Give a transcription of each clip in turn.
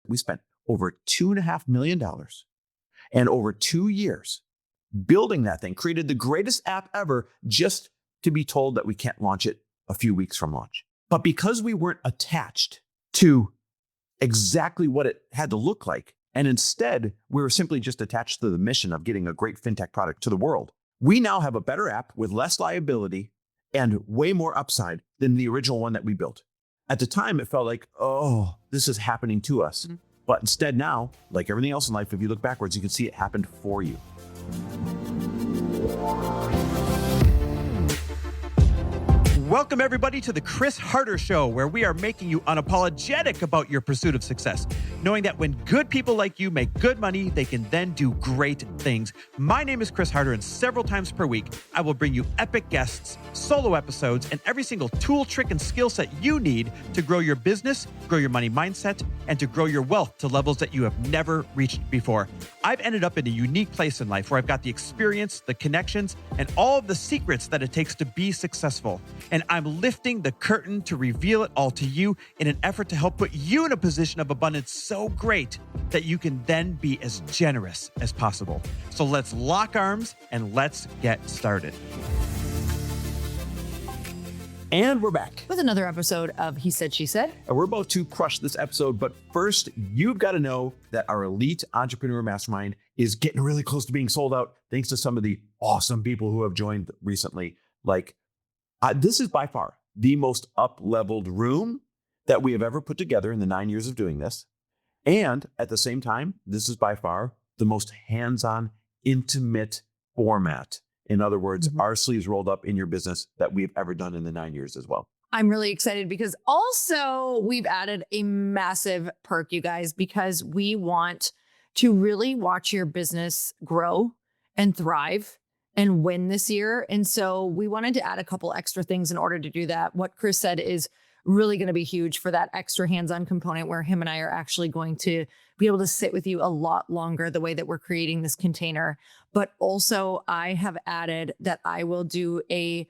We spent over $2.5 million and over 2 years building that thing, created the greatest app ever just to be told that we can't launch it a few weeks from launch. But because we weren't attached to exactly what it had to look like, and instead we were simply just attached to the mission of getting a great fintech product to the world, we now have a better app with less liability and way more upside than the original one that we built. At the time, it felt like, oh, this is happening to us. Mm-hmm. But instead now, like everything else in life, if you look backwards, you can see it happened for you. Welcome, everybody, to the Chris Harder Show, where we are making you unapologetic about your pursuit of success, knowing that when good people like you make good money, they can then do great things. My name is Chris Harder, and several times per week, I will bring you epic guests, solo episodes, and every single tool, trick, and skill set you need to grow your business, grow your money mindset, and to grow your wealth to levels that you have never reached before. I've ended up in a unique place in life where I've got the experience, the connections, and all of the secrets that it takes to be successful. And I'm lifting the curtain to reveal it all to you in an effort to help put you in a position of abundance so great that you can then be as generous as possible. So let's lock arms and let's get started. And we're back with another episode of He Said, She Said. And we're about to crush this episode. But first, you've got to know that our Elite Entrepreneur Mastermind is getting really close to being sold out, thanks to some of the awesome people who have joined recently. This is by far the most up-leveled room that we have ever put together in the 9 years of doing this. And at the same time, this is by far the most hands-on, intimate format. In other words, our sleeves rolled up in your business that we've ever done in the 9 years as well. I'm really excited because also we've added a massive perk, you guys, because we want to really watch your business grow and thrive and win this year. And so we wanted to add a couple extra things in order to do that. What Chris said is really going to be huge for that extra hands-on component where him and I are actually going to be able to sit with you a lot longer the way that we're creating this container. But also I have added that I will do a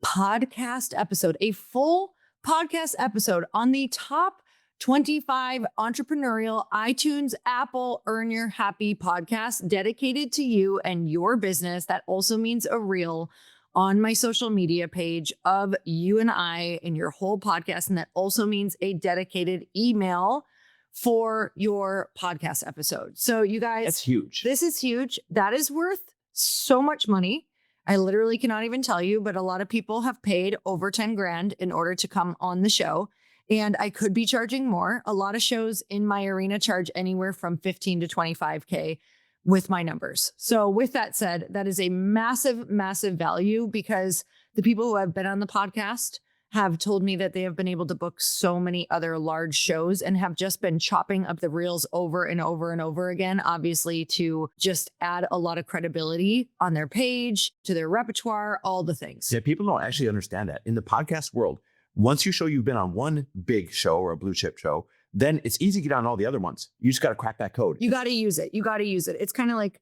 podcast episode, a full podcast episode on the top 25 entrepreneurial iTunes, Apple, Earn Your Happy podcast dedicated to you and your business. That also means a reel on my social media page of you and I and your whole podcast. And that also means a dedicated email for your podcast episode. So you guys, that's huge. This is huge. That is worth so much money. I literally cannot even tell you, but a lot of people have paid over 10 grand in order to come on the show. And I could be charging more. A lot of shows in my arena charge anywhere from 15 to 25K with my numbers. So with that said, that is a massive, massive value because the people who have been on the podcast have told me that they have been able to book so many other large shows and have just been chopping up the reels over and over and over again, obviously to just add a lot of credibility on their page, to their repertoire, all the things. Yeah, people don't actually understand that. In the podcast world, once you show you've been on one big show or a blue chip show, then it's easy to get on all the other ones. You just got to crack that code. You got to use it. You got to use it. It's kind of like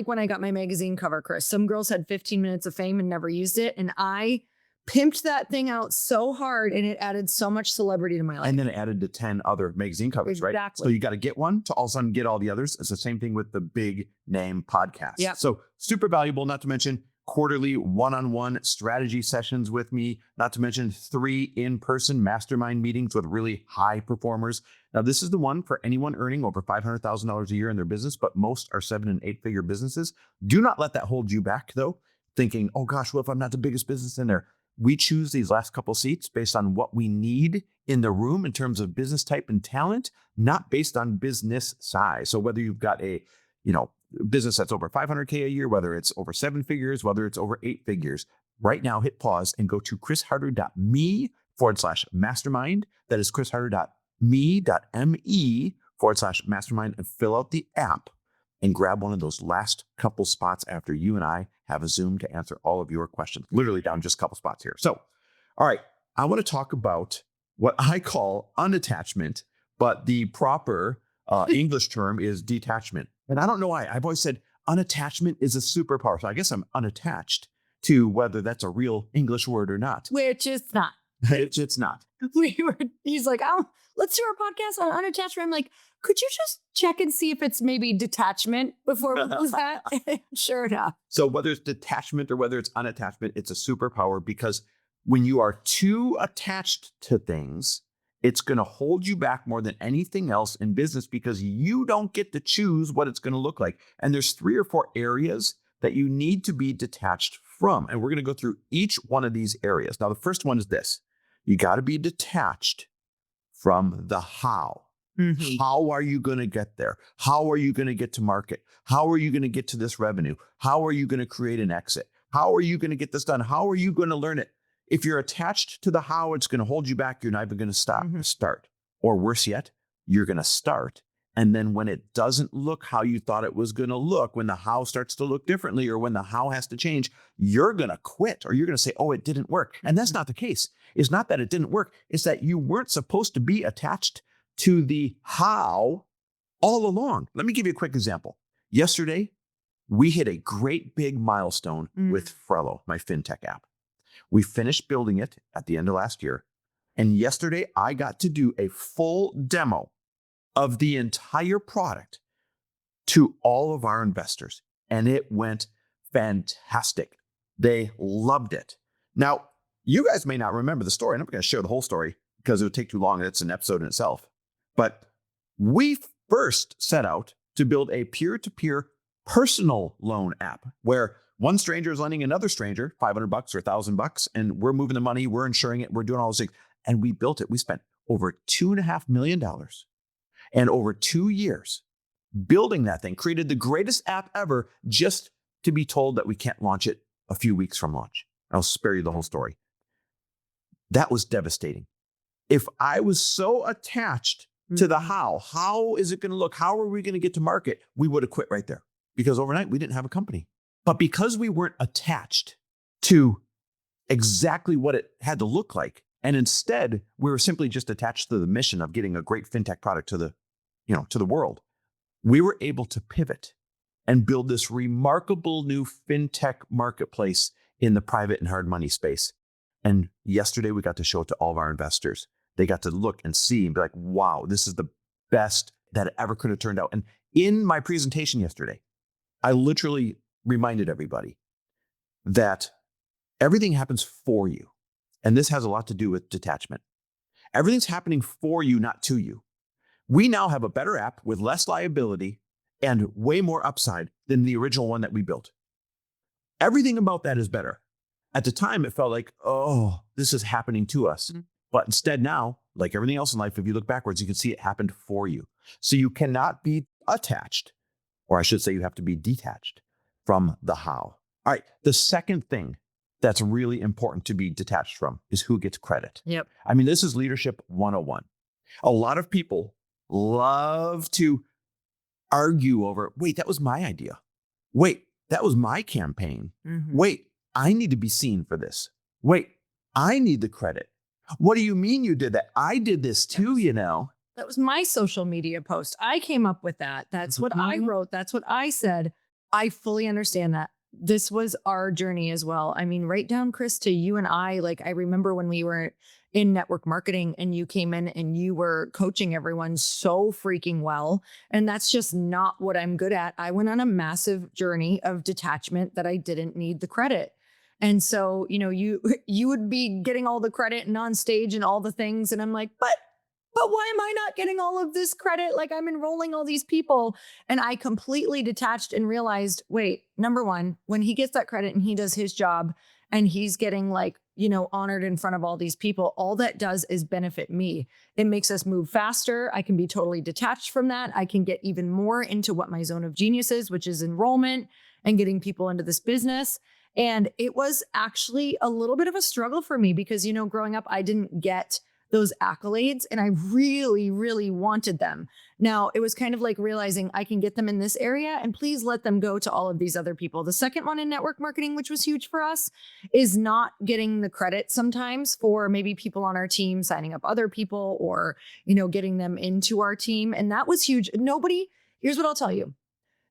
when I got my magazine cover, Chris. Some girls had 15 minutes of fame and never used it. And I pimped that thing out so hard and it added so much celebrity to my life. And then it added to 10 other magazine covers, exactly. Right? So you got to get one to all of a sudden get all the others. It's the same thing with the big name podcast. Yep. So super valuable, not to mention quarterly one-on-one strategy sessions with me, not to mention 3 in-person mastermind meetings with really high performers. Now, this is the one for anyone earning over $500,000 a year in their business, but most are 7- and 8-figure businesses. Do not let that hold you back, though, thinking, oh gosh, what if I'm not the biggest business in there? We choose these last couple seats based on what we need in the room in terms of business type and talent, not based on business size. So whether you've got a, business that's over 500K a year, whether it's over 7 figures, whether it's over 8 figures, right now hit pause and go to chrisharder.me/mastermind. That is chrisharder.me.me/mastermind and fill out the app and grab one of those last couple spots after you and I have a Zoom to answer all of your questions. Literally down just a couple spots here. So, all right, I want to talk about what I call unattachment, but the proper English term is detachment. And I don't know why. I've always said unattachment is a superpower. So I guess I'm unattached to whether that's a real English word or not. Which is not. It's not. He's like, oh, let's do our podcast on unattachment. I'm like, could you just check and see if it's maybe detachment before we do that? Sure enough. So whether it's detachment or whether it's unattachment, it's a superpower because when you are too attached to things, it's going to hold you back more than anything else in business because you don't get to choose what it's going to look like. And there's 3 or 4 areas that you need to be detached from. And we're going to go through each one of these areas. Now, the first one is this. You got to be detached from the how. Mhm. How are you going to get there? How are you going to get to market? How are you going to get to this revenue? How are you going to create an exit? How are you going to get this done? How are you going to learn it? If you're attached to the how, it's going to hold you back. You're not even going to start. Or worse yet, you're going to start. And then when it doesn't look how you thought it was going to look, when the how starts to look differently, or when the how has to change, you're going to quit or you're going to say, oh, it didn't work. And that's not the case. It's not that it didn't work. It's that you weren't supposed to be attached to the how all along. Let me give you a quick example. Yesterday, we hit a great big milestone with Frello, my Fintech app. We finished building it at the end of last year. And yesterday, I got to do a full demo of the entire product to all of our investors. And it went fantastic. They loved it. Now, you guys may not remember the story. And I'm going to share the whole story because it would take too long. It's an episode in itself. But we first set out to build a peer-to-peer personal loan app where one stranger is lending another stranger $500 or $1,000, and we're moving the money, we're insuring it, we're doing all those things. And we built it. We spent over $2.5 million and over 2 years building that thing, created the greatest app ever just to be told that we can't launch it a few weeks from launch. I'll spare you the whole story. That was devastating. If I was so attached to the how is it going to look? How are we going to get to market? We would have quit right there because overnight we didn't have a company. But because we weren't attached to exactly what it had to look like, and instead we were simply just attached to the mission of getting a great fintech product to the world, we were able to pivot and build this remarkable new fintech marketplace in the private and hard money space. And yesterday we got to show it to all of our investors. They got to look and see and be like, wow, this is the best that it ever could have turned out. And in my presentation yesterday, I literally reminded everybody that everything happens for you. And this has a lot to do with detachment. Everything's happening for you, not to you. We now have a better app with less liability and way more upside than the original one that we built. Everything about that is better. At the time, it felt like, oh, this is happening to us. But instead now, like everything else in life, if you look backwards, you can see it happened for you. So you cannot be attached, or I should say you have to be detached from the how. All right. The second thing that's really important to be detached from is who gets credit. Yep. I mean, this is leadership 101. A lot of people love to argue over, wait, that was my idea. Wait, that was my campaign. Wait, I need to be seen for this. Wait, I need the credit. What do you mean you did that? I did this too, you know. That was my social media post. I came up with that. That's what I wrote. That's what I said. I fully understand that. This was our journey as well. I mean, right down, Chris, to you and I. Like, I remember when we were in network marketing and you came in and you were coaching everyone so freaking well. And that's just not what I'm good at. I went on a massive journey of detachment that I didn't need the credit. And so, you would be getting all the credit and on stage and all the things. And I'm like, but why am I not getting all of this credit? Like, I'm enrolling all these people. And I completely detached and realized, wait, number one, when he gets that credit and he does his job and he's getting honored in front of all these people, all that does is benefit me. It makes us move faster. I can be totally detached from that. I can get even more into what my zone of genius is, which is enrollment and getting people into this business. And it was actually a little bit of a struggle for me because, growing up, I didn't get those accolades and I really, really wanted them. Now, it was kind of like realizing I can get them in this area and please let them go to all of these other people. The second one in network marketing, which was huge for us, is not getting the credit sometimes for maybe people on our team signing up other people or, getting them into our team. And that was huge. Here's what I'll tell you.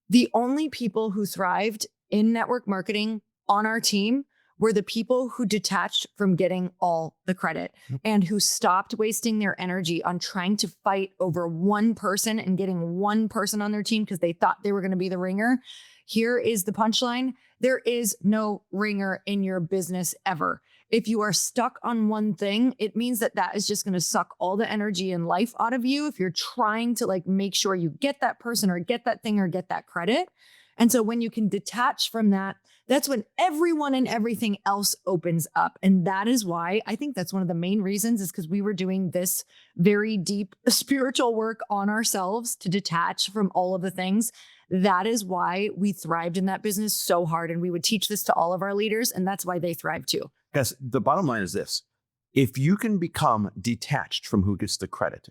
The only people who thrived in network marketing on our team were the people who detached from getting all the credit and who stopped wasting their energy on trying to fight over one person and getting one person on their team because they thought they were going to be the ringer. Here is the punchline. There is no ringer in your business ever. If you are stuck on one thing, it means that is just going to suck all the energy and life out of you if you're trying to like make sure you get that person or get that thing or get that credit. And so when you can detach from that, that's when everyone and everything else opens up. And that is why I think that's one of the main reasons is because we were doing this very deep spiritual work on ourselves to detach from all of the things. That is why we thrived in that business so hard. And we would teach this to all of our leaders. And that's why they thrive too. Guys, the bottom line is this. If you can become detached from who gets the credit,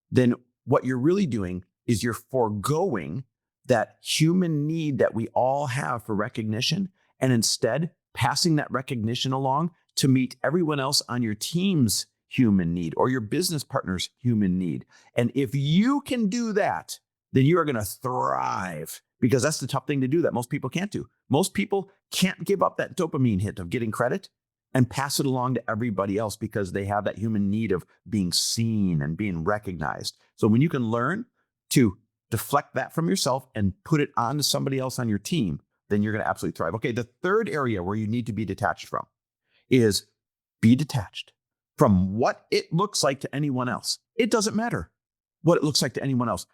then what you're really doing is you're foregoing that human need that we all have for recognition and instead passing that recognition along to meet everyone else on your team's human need or your business partner's human need. And if you can do that, then you are going to thrive because that's the tough thing to do that most people can't do. Most people can't give up that dopamine hit of getting credit and pass it along to everybody else because they have that human need of being seen and being recognized. So when you can learn to deflect that from yourself and put it onto somebody else on your team, then you're going to absolutely thrive. Okay, the third area where you need to be detached from is be detached from what it looks like to anyone else. It doesn't matter what it looks like to anyone else.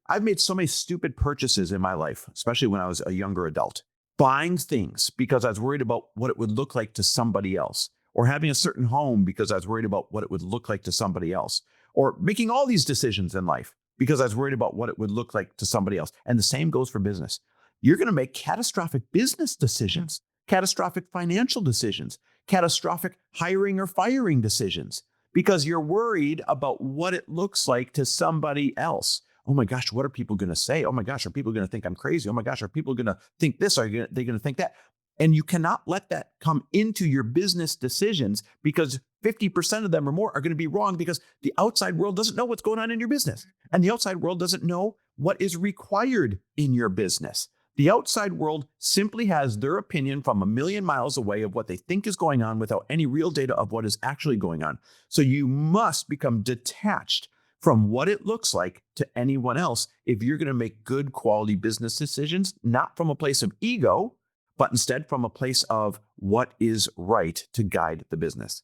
I've made so many stupid purchases in my life, especially when I was a younger adult, buying things because I was worried about what it would look like to somebody else, or having a certain home because I was worried about what it would look like to somebody else, or making all these decisions in life because I was worried about what it would look like to somebody else. And the same goes for business. You're going to make catastrophic business decisions, catastrophic financial decisions, catastrophic hiring or firing decisions because you're worried about what it looks like to somebody else. Oh my gosh, what are people going to say? Oh my gosh, are people going to think I'm crazy? Oh my gosh, are people going to think this? Are they going to think that? And you cannot let that come into your business decisions because 50% of them or more are going to be wrong because the outside world doesn't know what's going on in your business. And the outside world doesn't know what is required in your business. The outside world simply has their opinion from a million miles away of what they think is going on without any real data of what is actually going on. So you must become detached from what it looks like to anyone else if you're going to make good quality business decisions, not from a place of ego, but instead from a place of what is right to guide the business.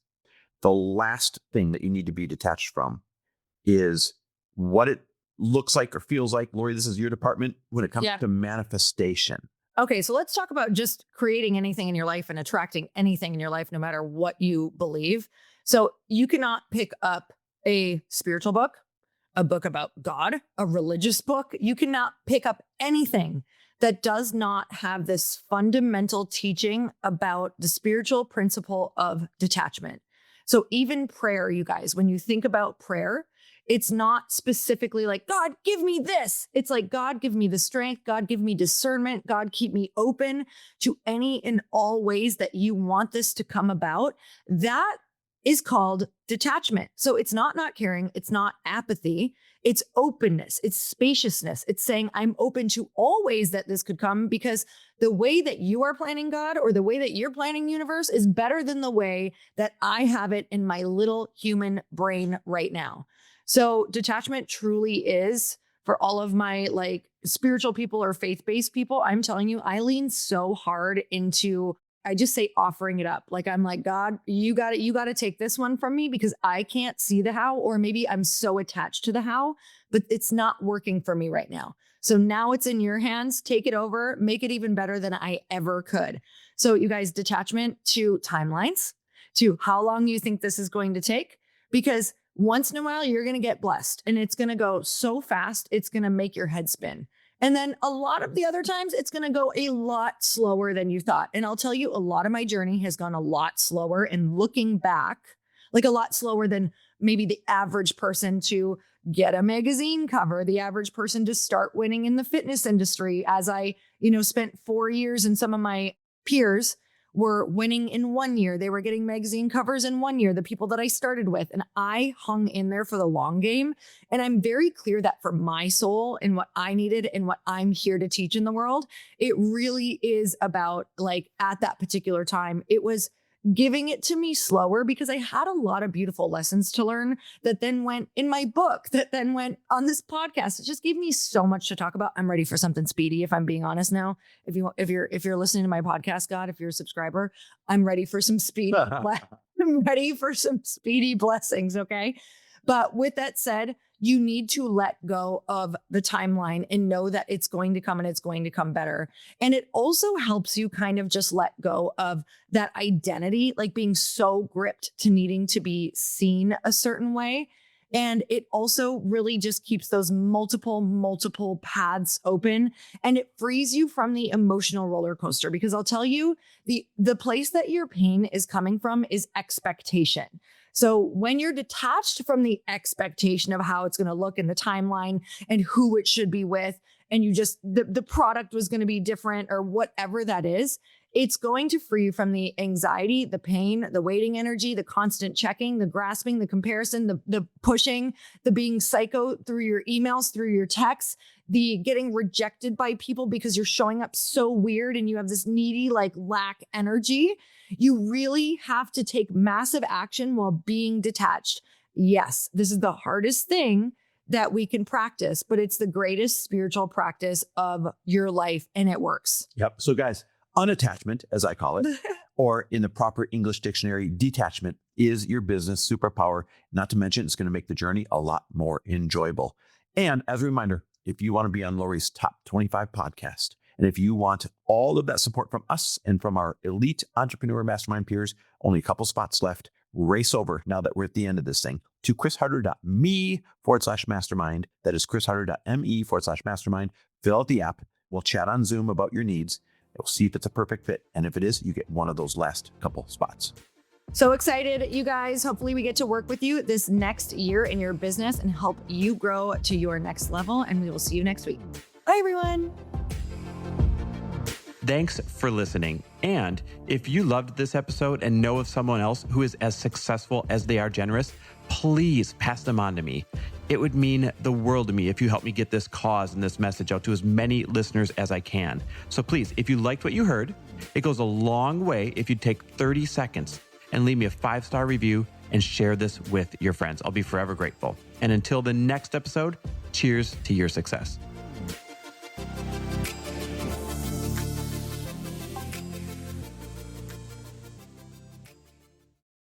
The last thing that you need to be detached from is what it looks like or feels like. Lori, this is your department when it comes to manifestation. Okay, so let's talk about just creating anything in your life and attracting anything in your life, no matter what you believe. So you cannot pick up a spiritual book, a book about God, a religious book. You cannot pick up anything that does not have this fundamental teaching about the spiritual principle of detachment. So even prayer, you guys, when you think about prayer, it's not specifically like, God, give me this. It's like, God, give me the strength. God, give me discernment. God, keep me open to any and all ways that you want this to come about. That is called detachment. So it's not caring. It's not apathy. It's openness. It's spaciousness. It's saying I'm open to all ways that this could come because the way that you are planning God or the way that you're planning universe is better than the way that I have it in my little human brain right now. So detachment truly is for all of my like spiritual people or faith-based people. I'm telling you, I lean so hard into, I just say offering it up. Like, I'm like, God, you got to take this one from me because I can't see the how, or maybe I'm so attached to the how, but it's not working for me right now. So now it's in your hands. Take it over, make it even better than I ever could. So you guys, detachment to timelines, to how long you think this is going to take, because once in a while, you're going to get blessed and it's going to go so fast, it's going to make your head spin. And then a lot of the other times, it's going to go a lot slower than you thought. And I'll tell you, a lot of my journey has gone a lot slower, and looking back, like a lot slower than maybe the average person to get a magazine cover, the average person to start winning in the fitness industry. As I, spent 4 years, and some of my peers were winning in 1 year. They were getting magazine covers in 1 year, the people that I started with. And I hung in there for the long game. And I'm very clear that for my soul and what I needed and what I'm here to teach in the world, it really is about, like, at that particular time, it was giving it to me slower because I had a lot of beautiful lessons to learn that then went in my book, that then went on this podcast. It just gave me so much to talk about. I'm ready for something speedy, if I'm being honest now. If you're listening to my podcast, God, if you're a subscriber, I'm ready for some speed. I'm ready for some speedy blessings, okay? But with that said, you need to let go of the timeline and know that it's going to come and it's going to come better. And it also helps you kind of just let go of that identity, like being so gripped to needing to be seen a certain way. And it also really just keeps those multiple paths open, and it frees you from the emotional roller coaster. Because I'll tell you, the place that your pain is coming from is expectation. So when you're detached from the expectation of how it's going to look in the timeline and who it should be with, and you just, the product was going to be different or whatever that is, it's going to free you from the anxiety, the pain, the waiting energy, the constant checking, the grasping, the comparison, the pushing, the being psycho through your emails, through your texts, the getting rejected by people because you're showing up so weird and you have this needy, like, lack energy. You really have to take massive action while being detached. Yes, this is the hardest thing that we can practice, but it's the greatest spiritual practice of your life, and it works. Yep. So guys, unattachment, as I call it, or in the proper English dictionary, detachment, is your business superpower. Not to mention, it's going to make the journey a lot more enjoyable. And as a reminder, if you want to be on Lori's top 25 podcast, and if you want all of that support from us and from our elite entrepreneur mastermind peers, only a couple spots left. Race over, now that we're at the end of this thing, to chrisharder.me/mastermind. That is chrisharder.me/mastermind. Fill out the app. We'll chat on Zoom about your needs. We'll see if it's a perfect fit. And if it is, you get one of those last couple spots. So excited, you guys. Hopefully we get to work with you this next year in your business and help you grow to your next level. And we will see you next week. Bye, everyone. Thanks for listening. And if you loved this episode and know of someone else who is as successful as they are generous, please pass them on to me. It would mean the world to me if you help me get this cause and this message out to as many listeners as I can. So please, if you liked what you heard, it goes a long way if you take 30 seconds and leave me a 5-star review and share this with your friends. I'll be forever grateful. And until the next episode, cheers to your success.